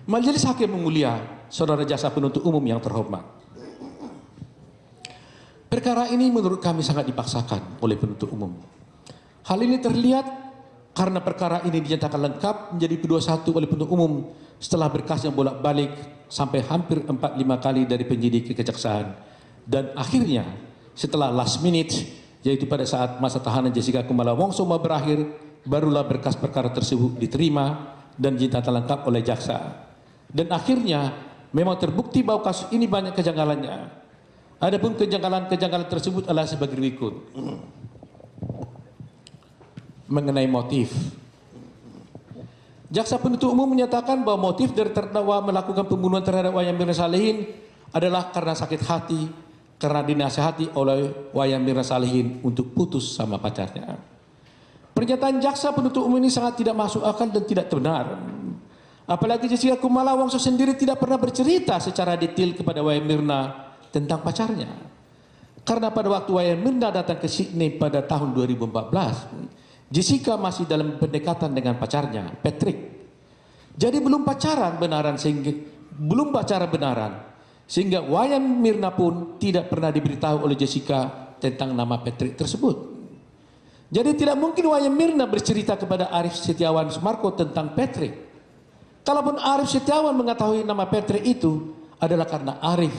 Majelis Hakim yang mulia, Saudara Jaksa Penuntut Umum yang terhormat. Perkara ini menurut kami sangat dipaksakan oleh penuntut umum. Hal ini terlihat karena perkara ini dinyatakan lengkap menjadi P21 oleh penuntut umum setelah berkas yang bolak-balik sampai hampir 4-5 kali dari penyidik ke kejaksaan. Dan akhirnya setelah last minute, yaitu pada saat masa tahanan Jessica Kumala Wongso mau berakhir, barulah berkas perkara tersebut diterima dan dinyatakan lengkap oleh jaksa. Dan akhirnya memang terbukti bahwa kasus ini banyak kejanggalannya. Adapun kejanggalan-kejanggalan tersebut adalah sebagai berikut. Mengenai motif, jaksa penuntut umum menyatakan bahwa motif dari terdakwa melakukan pembunuhan terhadap Wayan Mirna Salihin adalah karena sakit hati, karena dinasihati oleh Wayan Mirna Salihin untuk putus sama pacarnya. Pernyataan jaksa penuntut umum ini sangat tidak masuk akal dan tidak benar. Apalagi Jessica Kumala Wongso sendiri tidak pernah bercerita secara detail kepada Wayan Mirna tentang pacarnya. Karena pada waktu Wayan Mirna datang ke Sydney pada tahun 2014, Jessica masih dalam pendekatan dengan pacarnya, Patrick. Jadi belum pacaran benaran sehingga Wayan Mirna pun tidak pernah diberitahu oleh Jessica tentang nama Patrick tersebut. Jadi tidak mungkin Wayan Mirna bercerita kepada Arif Setiawan Sumarko tentang Patrick. Kalaupun Arif Setiawan mengetahui nama Patrick itu adalah karena Arif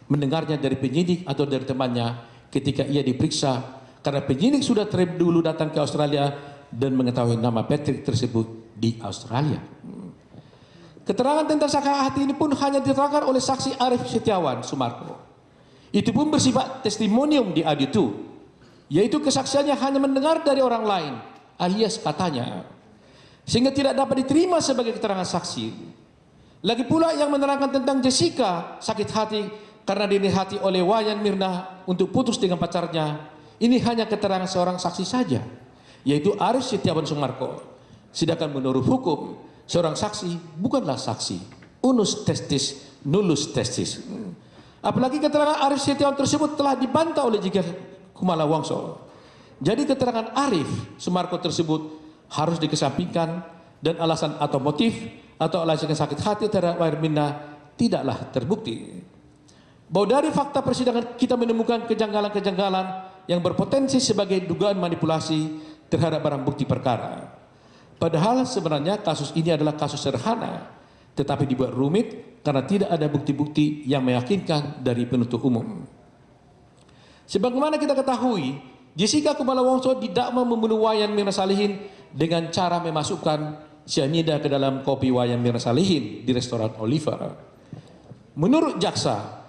mendengarnya dari penyidik atau dari temannya ketika ia diperiksa, karena penyidik sudah terlebih dulu datang ke Australia dan mengetahui nama Patrick tersebut di Australia. Keterangan tentang sakit hati ini pun hanya diterangkan oleh saksi Arif Setiawan Sumarko. Itu pun bersifat testimonium di AD2, yaitu kesaksiannya hanya mendengar dari orang lain alias katanya, sehingga tidak dapat diterima sebagai keterangan saksi. Lagi pula yang menerangkan tentang Jessica sakit hati karena dinasihati oleh Wayan Mirna untuk putus dengan pacarnya, ini hanya keterangan seorang saksi saja, yaitu Arif Setiawan Sumarko. Sedangkan menurut hukum, seorang saksi bukanlah saksi, unus testis nullus testis. Apalagi keterangan Arif Setiawan tersebut telah dibantah oleh Jessica Kumala Wongso. Jadi keterangan Arif Sumarko tersebut harus dikesampingkan dan alasan atau motif atau alasan sakit hati terhadap Wayan Mirna tidaklah terbukti. Bahwa dari fakta persidangan kita menemukan kejanggalan-kejanggalan yang berpotensi sebagai dugaan manipulasi terhadap barang bukti perkara. Padahal sebenarnya kasus ini adalah kasus sederhana, tetapi dibuat rumit karena tidak ada bukti-bukti yang meyakinkan dari penuntut umum. Sebagaimana kita ketahui, Jessica Kumala Wongso didakwa membunuh Wayan Mirna Salihin dengan cara memasukkan cyanida ke dalam kopi Wayan Mirna Salihin di restoran Oliver. Menurut jaksa,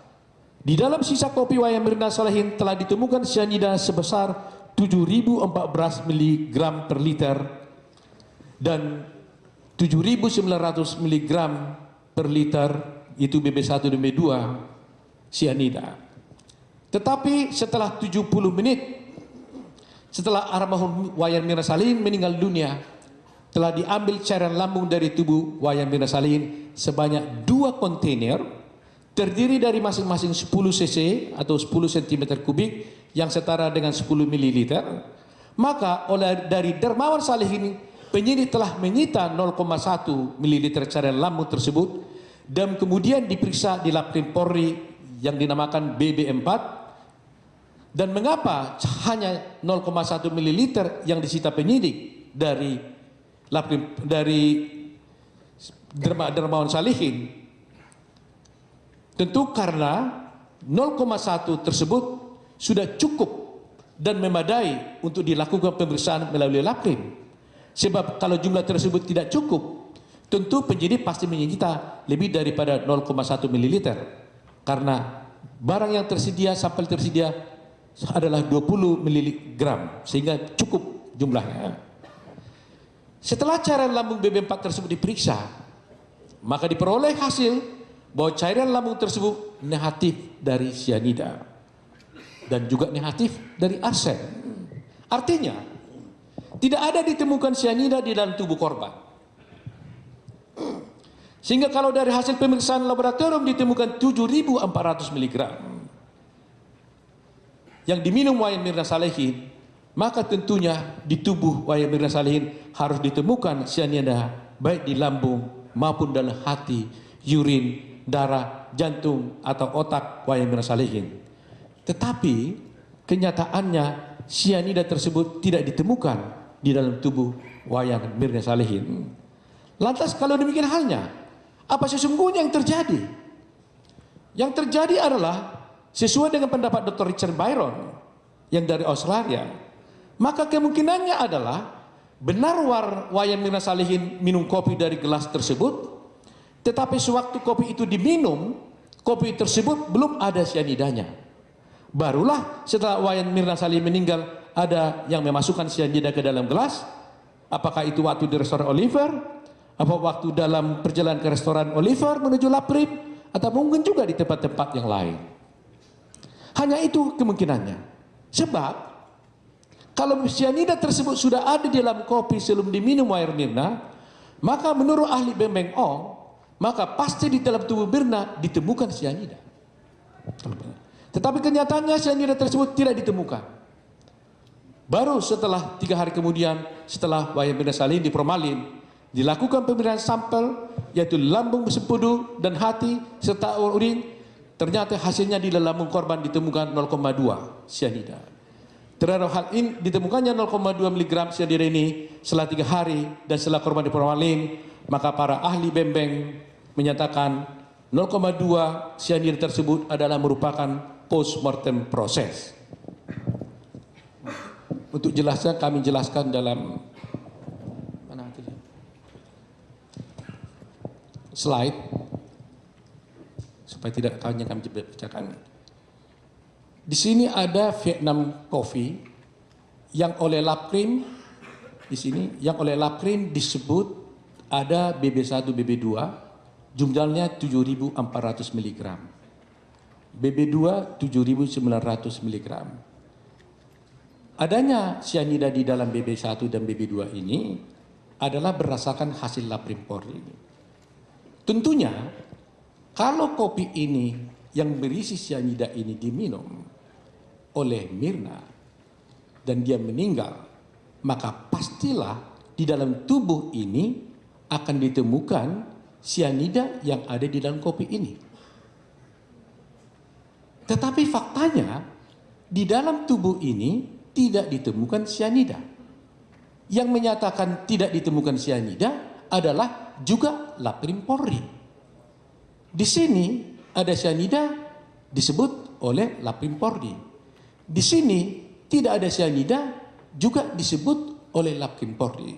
di dalam sisa kopi Wayan Mirna Salihin telah ditemukan cyanida sebesar 7.014 mg per liter dan 7.900 mg per liter itu BB1 dan BB2 cyanida. Tetapi setelah 70 menit setelah almarhum Wayan Mirna Salihin meninggal dunia, telah diambil cairan lambung dari tubuh Wayan Mirna Salihin sebanyak 2 kontainer terdiri dari masing-masing 10 cc atau 10 cm kubik yang setara dengan 10 ml. Maka dari Dermawan Salihin, penyidik telah menyita 0,1 ml cairan lambung tersebut dan kemudian diperiksa di Lab Krim Polri yang dinamakan BB4. Dan mengapa hanya 0,1 ml yang disita penyidik dari Dermawan Salihin? Tentu karena 0,1 tersebut sudah cukup dan memadai untuk dilakukan pemeriksaan melalui Lab Krim. Sebab kalau jumlah tersebut tidak cukup, tentu penyidik pasti menyita lebih daripada 0,1 ml. Karena barang yang tersedia, sampel tersedia adalah 20 mg, sehingga cukup jumlahnya. Setelah cairan lambung BB4 tersebut diperiksa, maka diperoleh hasil bahwa cairan lambung tersebut negatif dari cyanida dan juga negatif dari arsen. Artinya tidak ada ditemukan cyanida di dalam tubuh korban. Sehingga kalau dari hasil pemeriksaan laboratorium ditemukan 7.400 mg yang diminum Wayan Mirna Salihin, maka tentunya di tubuh Wayan Mirna Salihin harus ditemukan cyanida baik di lambung maupun dalam hati urin, darah, jantung, atau otak Wayan Mirna Salihin. Tetapi kenyataannya sianida tersebut tidak ditemukan di dalam tubuh Wayan Mirna Salihin. Lantas kalau demikian halnya, apa sesungguhnya yang terjadi? Yang terjadi adalah sesuai dengan pendapat Dr. Richard Byron yang dari Australia, maka kemungkinannya adalah benar Wayan Mirna Salihin minum kopi dari gelas tersebut, tetapi sewaktu kopi itu diminum, kopi tersebut belum ada sianidanya. Barulah setelah Wayan Mirna Salihin meninggal, ada yang memasukkan sianida ke dalam gelas. Apakah itu waktu di restoran Oliver, apa waktu dalam perjalanan ke restoran Oliver menuju Laprim, atau mungkin juga di tempat-tempat yang lain. Hanya itu kemungkinannya. Sebab kalau sianida tersebut sudah ada di dalam kopi sebelum diminum Wayan Mirna, maka menurut ahli Beng Ong, maka pasti di dalam tubuh Mirna ditemukan sianida. Tetapi kenyataannya sianida tersebut tidak ditemukan. Baru setelah 3 hari kemudian, setelah Wayan Mirna Salihin diformalin, dilakukan pemeriksaan sampel, yaitu lambung, sempudu, dan hati, serta urin. Ternyata hasilnya di dalam lambung korban ditemukan 0,2 sianida. Terhadap hal ini ditemukannya 0,2 mg sianida ini setelah 3 hari dan setelah korban diformalin, maka para ahli Beng menyatakan 0,2 sianida tersebut adalah merupakan post-mortem proses. Untuk jelasnya kami jelaskan dalam slide supaya tidak hanya kami bacakan. Di sini ada Vietnam Coffee yang oleh Laprim di sini, yang oleh Laprim disebut ada BB1, BB2, jumlahnya 7.400 mg. BB2 7.900 mg. Adanya sianida di dalam BB1 dan BB2 ini adalah berdasarkan hasil Laprim Polri. Tentunya kalau kopi ini yang berisi sianida ini diminum oleh Mirna dan dia meninggal, maka pastilah di dalam tubuh ini akan ditemukan sianida yang ada di dalam kopi ini. Tetapi faktanya di dalam tubuh ini tidak ditemukan sianida. Yang menyatakan tidak ditemukan sianida adalah juga Laprim Polri. Di sini ada sianida disebut oleh Laprim Polri. Di sini tidak ada sianida juga disebut oleh Laprim Polri.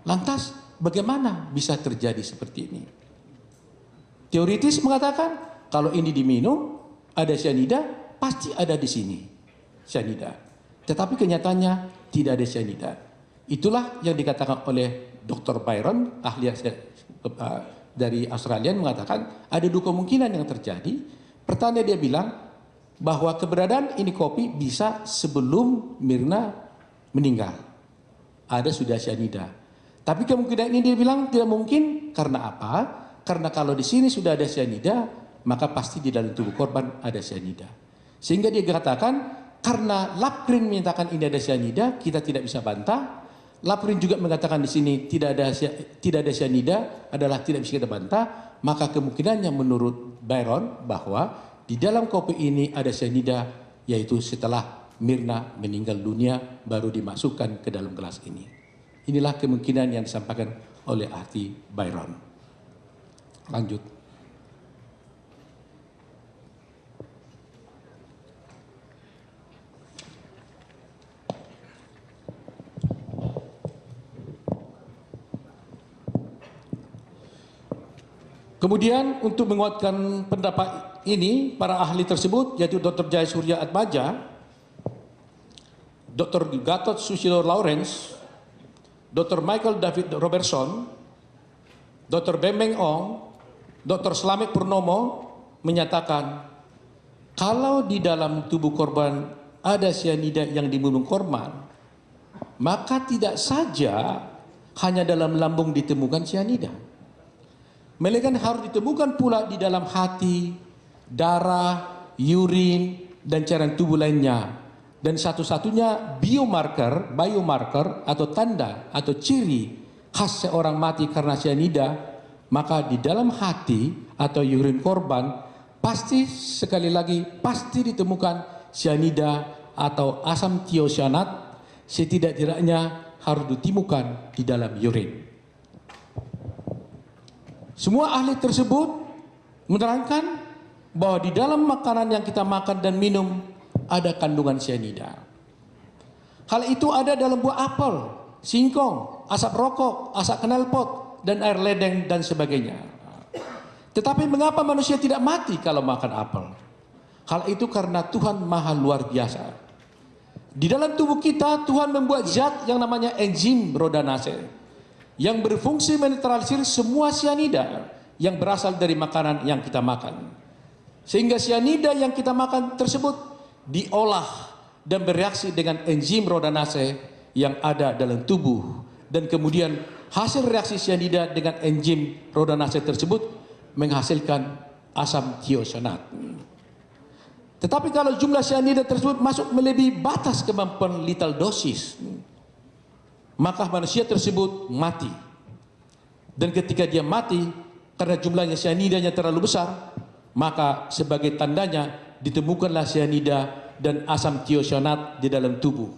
Lantas bagaimana bisa terjadi seperti ini? Teoritis mengatakan kalau ini diminum ada sianida, pasti ada di sini sianida. Tetapi kenyataannya tidak ada sianida. Itulah yang dikatakan oleh Dr. Byron, ahli dari Australia, mengatakan ada 2 kemungkinan yang terjadi. Pertama dia bilang bahwa keberadaan ini kopi bisa sebelum Mirna meninggal. Ada sudah sianida. Tapi kemungkinan ini dia bilang tidak mungkin. Karena apa? Karena kalau di sini sudah ada sianida, maka pasti di dalam tubuh korban ada sianida. Sehingga dia katakan karena Laprim menyatakan ini ada sianida, kita tidak bisa bantah. Laprim juga mengatakan di sini tidak ada sianida adalah tidak bisa kita bantah, maka kemungkinannya menurut Byron bahwa di dalam kopi ini ada sianida, yaitu setelah Mirna meninggal dunia baru dimasukkan ke dalam gelas ini. Inilah kemungkinan yang disampaikan oleh ahli Byron. Lanjut. Kemudian untuk menguatkan pendapat ini, para ahli tersebut yaitu Dr. Jayasurya Atmaja, Dr. Gatot Susilo Lawrence, Dr. Michael David Robertson, Dr. Beng Ong, Dr. Slamet Purnomo menyatakan kalau di dalam tubuh korban ada sianida yang diminum korban, maka tidak saja hanya dalam lambung ditemukan sianida, melainkan harus ditemukan pula di dalam hati, darah, urin, dan cairan tubuh lainnya. Dan satu-satunya biomarker atau tanda atau ciri khas seorang mati karena sianida, maka di dalam hati atau urin korban pasti, sekali lagi, pasti ditemukan cyanida atau asam tiosianat, setidak-tidaknya harus ditemukan di dalam urin. Semua ahli tersebut menerangkan bahwa di dalam makanan yang kita makan dan minum ada kandungan cyanida. Hal itu ada dalam buah apel, singkong, asap rokok, asap knalpot, dan air ledeng dan sebagainya. Tetapi mengapa manusia tidak mati kalau makan apel? Hal itu karena Tuhan maha luar biasa. Di dalam tubuh kita Tuhan membuat zat yang namanya enzim rhodanase yang berfungsi menetralisir semua cyanida yang berasal dari makanan yang kita makan. Sehingga cyanida yang kita makan tersebut diolah dan bereaksi dengan enzim rhodanase yang ada dalam tubuh, dan kemudian hasil reaksi cyanida dengan enzim rhodanase tersebut menghasilkan asam tiosianat. Tetapi kalau jumlah cyanida tersebut masuk melebihi batas kemampuan lethal dosis, maka manusia tersebut mati. Dan ketika dia mati, karena jumlahnya cyanidanya terlalu besar, maka sebagai tandanya ditemukanlah cyanida dan asam tiosianat di dalam tubuh.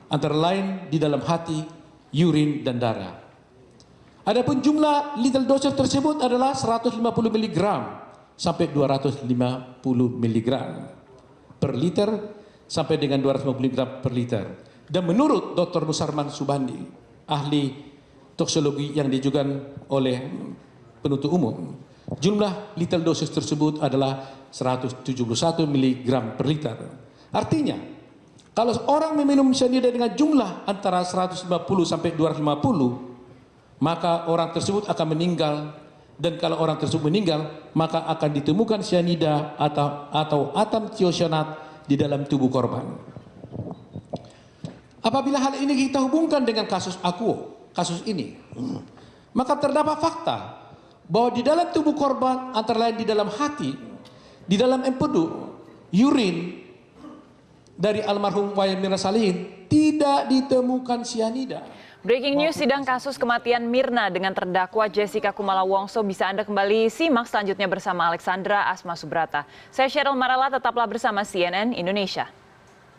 Antara lain di dalam hati, urin, dan darah. Adapun jumlah lethal dosis tersebut adalah 150 mg sampai 250 mg per liter sampai dengan 250 mg per liter. Dan menurut Dr. Nusarman Subandi, ahli toksologi yang diajukan oleh penuntut umum, jumlah lethal dosis tersebut adalah 171 mg per liter. Artinya, kalau orang meminum cyanida dengan jumlah antara 150 sampai 250, maka orang tersebut akan meninggal. Dan kalau orang tersebut meninggal, maka akan ditemukan cyanida atau atom tiosianat di dalam tubuh korban. Apabila hal ini kita hubungkan dengan kasus Akuo, kasus ini, maka terdapat fakta bahwa di dalam tubuh korban, antara lain di dalam hati, di dalam empedu, urin dari almarhum Wayan Mirna Salihin tidak ditemukan cyanida. Breaking news, sidang kasus kematian Mirna dengan terdakwa Jessica Kumala Wongso bisa Anda kembali simak selanjutnya bersama Alexandra Asma Subrata. Saya Cheryl Marala, tetaplah bersama CNN Indonesia.